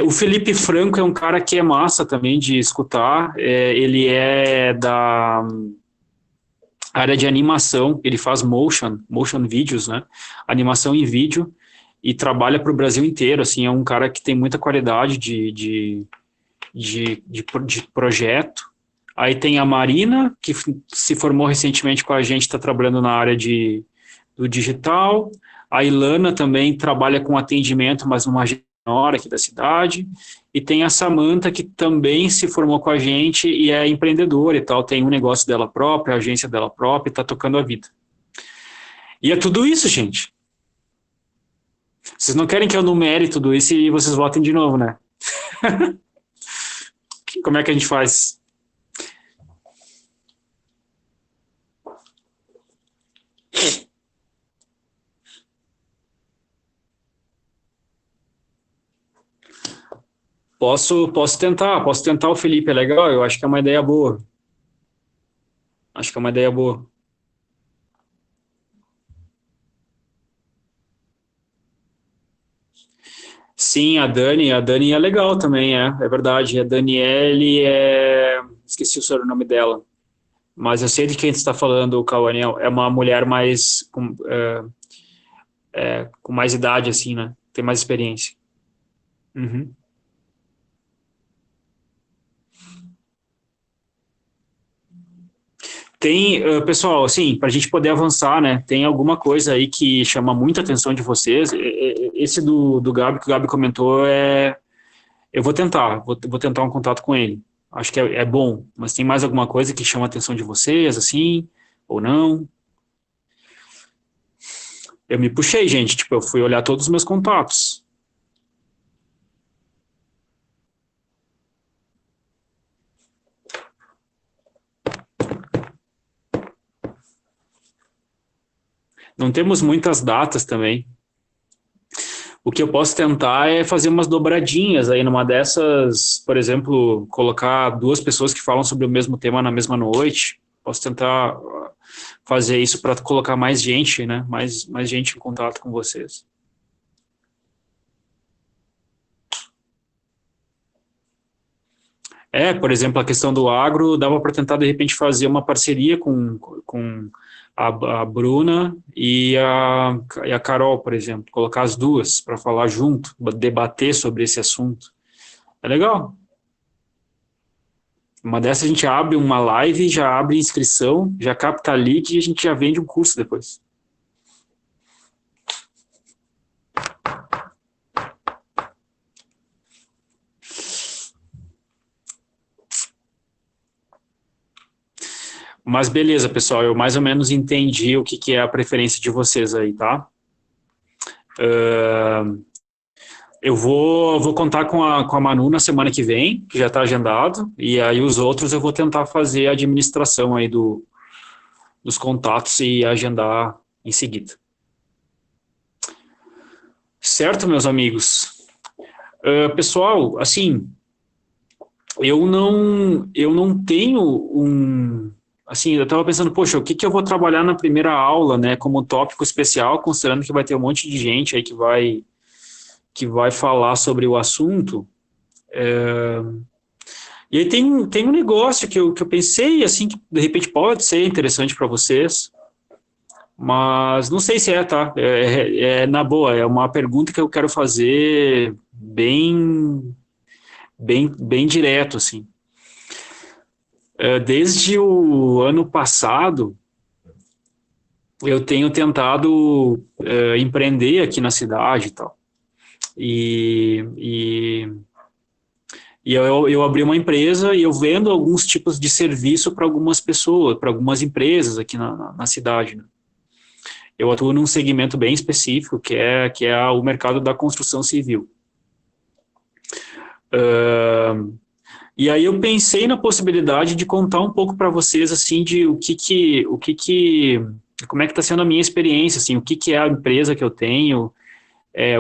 O Felipe Franco é um cara que é massa também de escutar, ele é da área de animação, ele faz motion vídeos, né, animação em vídeo, e trabalha para o Brasil inteiro, assim, é um cara que tem muita qualidade de projeto. Aí tem a Marina, que se formou recentemente com a gente, está trabalhando na área do digital. A Ilana também trabalha com atendimento, mas numa agência menor aqui da cidade. E tem a Samantha, que também se formou com a gente e é empreendedora e tal, tem um negócio dela própria, a agência dela própria, e está tocando a vida. E é tudo isso, gente. Vocês não querem que eu numere tudo isso e vocês votem de novo, né? Como é que a gente faz? Posso tentar o Felipe, é legal, eu acho que é uma ideia boa. Sim, a Dani é legal também, é verdade. A Daniele esqueci o sobrenome dela, mas eu sei de quem você está falando, o Cauane, é uma mulher mais com mais idade, assim, né? Tem mais experiência. Uhum. Tem, pessoal, assim, para a gente poder avançar, né? Tem alguma coisa aí que chama muita atenção de vocês. Esse do Gabi, que o Gabi comentou, eu vou tentar um contato com ele. Acho que é bom, mas tem mais alguma coisa que chama a atenção de vocês, assim, ou não? eu me puxei, gente, tipo, eu fui olhar todos os meus contatos. Não temos muitas datas também. O que eu posso tentar é fazer umas dobradinhas aí numa dessas, por exemplo, colocar 2 pessoas que falam sobre o mesmo tema na mesma noite. Posso tentar fazer isso para colocar mais gente, né? Mais gente em contato com vocês. Por exemplo, a questão do agro, dava para tentar, de repente, fazer uma parceria com a Bruna e a Carol, por exemplo, colocar as duas para falar junto, debater sobre esse assunto. É legal. Uma dessas a gente abre uma live, já abre inscrição, já capta lead e a gente já vende um curso depois. Mas beleza, pessoal, eu mais ou menos entendi o que é a preferência de vocês aí, tá? Eu vou contar com a Manu na semana que vem, que já está agendado, e aí os outros eu vou tentar fazer a administração aí dos contatos e agendar em seguida. Certo, meus amigos? Pessoal, assim, eu não tenho assim, eu estava pensando, poxa, o que eu vou trabalhar na primeira aula, né, como tópico especial, considerando que vai ter um monte de gente aí que vai falar sobre o assunto. E aí tem um negócio que eu pensei, assim, que de repente pode ser interessante para vocês, mas não sei se tá? Na boa, é uma pergunta que eu quero fazer bem direto, assim. Desde o ano passado, eu tenho tentado empreender aqui na cidade e tal. E eu abri uma empresa e eu vendo alguns tipos de serviço para algumas pessoas, para algumas empresas aqui na cidade, né? Eu atuo num segmento bem específico, que é o mercado da construção civil. E aí eu pensei na possibilidade de contar um pouco para vocês, assim, de como é que está sendo a minha experiência, assim, o que é a empresa que eu tenho,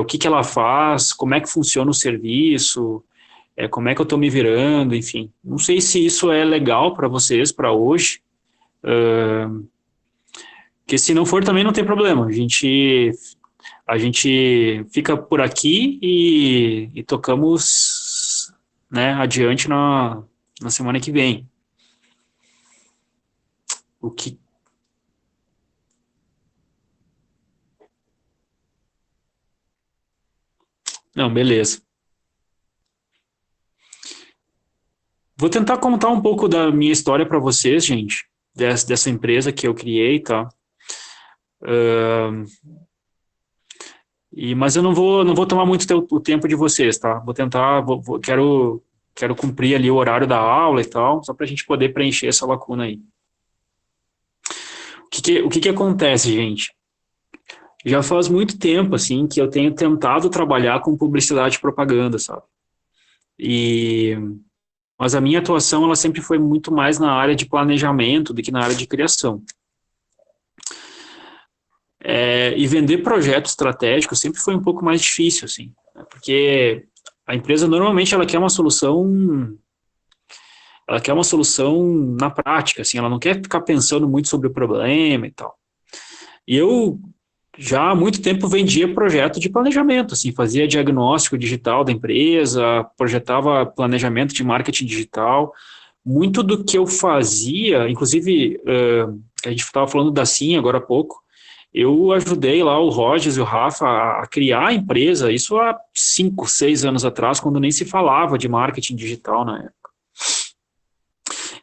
o que ela faz, como é que funciona o serviço, como é que eu estou me virando, enfim. Não sei se isso é legal para vocês, para hoje, porque se não for também não tem problema, a gente fica por aqui e tocamos, né, adiante na semana que vem. Não, beleza. Vou tentar contar um pouco da minha história para vocês, gente, dessa empresa que eu criei, tá? Mas eu não vou tomar muito o tempo de vocês, tá? Vou tentar, quero cumprir ali o horário da aula e tal, só para a gente poder preencher essa lacuna aí. O que acontece, gente? Já faz muito tempo, assim, que eu tenho tentado trabalhar com publicidade e propaganda, sabe? Mas a minha atuação, ela sempre foi muito mais na área de planejamento do que na área de criação. E vender projetos estratégicos sempre foi um pouco mais difícil, assim, né? Porque a empresa, normalmente, ela quer uma solução na prática, assim, ela não quer ficar pensando muito sobre o problema e tal. E eu já há muito tempo vendia projeto de planejamento, assim, fazia diagnóstico digital da empresa, projetava planejamento de marketing digital. Muito do que eu fazia, inclusive, a gente estava falando da Sim agora há pouco, eu ajudei lá o Rogers e o Rafa a criar a empresa, isso há 5, 6 anos atrás, quando nem se falava de marketing digital na época.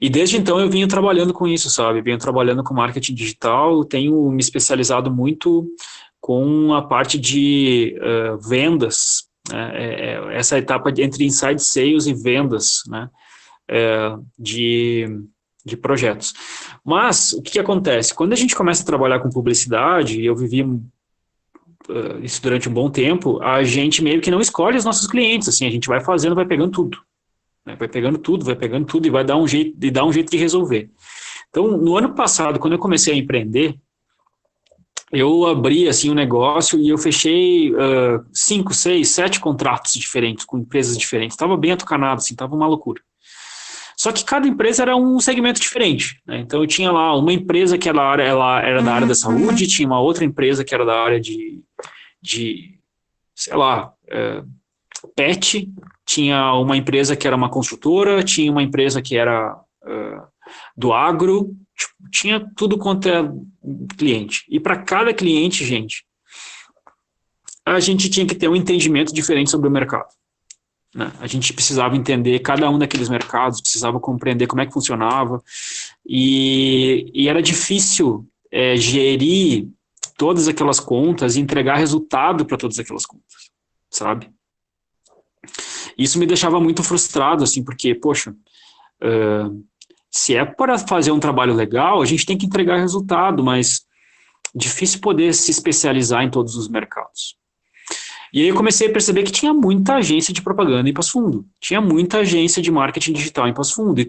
E desde então eu venho trabalhando com isso, sabe? Venho trabalhando com marketing digital, tenho me especializado muito com a parte de vendas, né? Essa etapa entre inside sales e vendas, né? De projetos. Mas o que acontece? Quando a gente começa a trabalhar com publicidade, eu vivi isso durante um bom tempo, a gente meio que não escolhe os nossos clientes, assim, a gente vai fazendo, vai pegando tudo, né? Vai pegando tudo e vai dar um jeito de resolver. Então, no ano passado, quando eu comecei a empreender, eu abri, assim, um negócio e eu fechei 5, 6, 7 contratos diferentes, com empresas diferentes. Estava bem atucanado, assim, estava uma loucura. Só que cada empresa era um segmento diferente, né? Então, eu tinha lá uma empresa que ela era da área da saúde, tinha uma outra empresa que era da área de sei lá, pet, tinha uma empresa que era uma construtora, tinha uma empresa que era do agro, tipo, tinha tudo quanto é cliente. E para cada cliente, gente, a gente tinha que ter um entendimento diferente sobre o mercado, né? A gente precisava entender cada um daqueles mercados, precisava compreender como é que funcionava, e era difícil gerir todas aquelas contas e entregar resultado para todas aquelas contas, sabe? Isso me deixava muito frustrado, assim, porque, poxa, se é para fazer um trabalho legal, a gente tem que entregar resultado, mas difícil poder se especializar em todos os mercados. E aí eu comecei a perceber que tinha muita agência de propaganda em Passo Fundo, tinha muita agência de marketing digital em Passo Fundo, e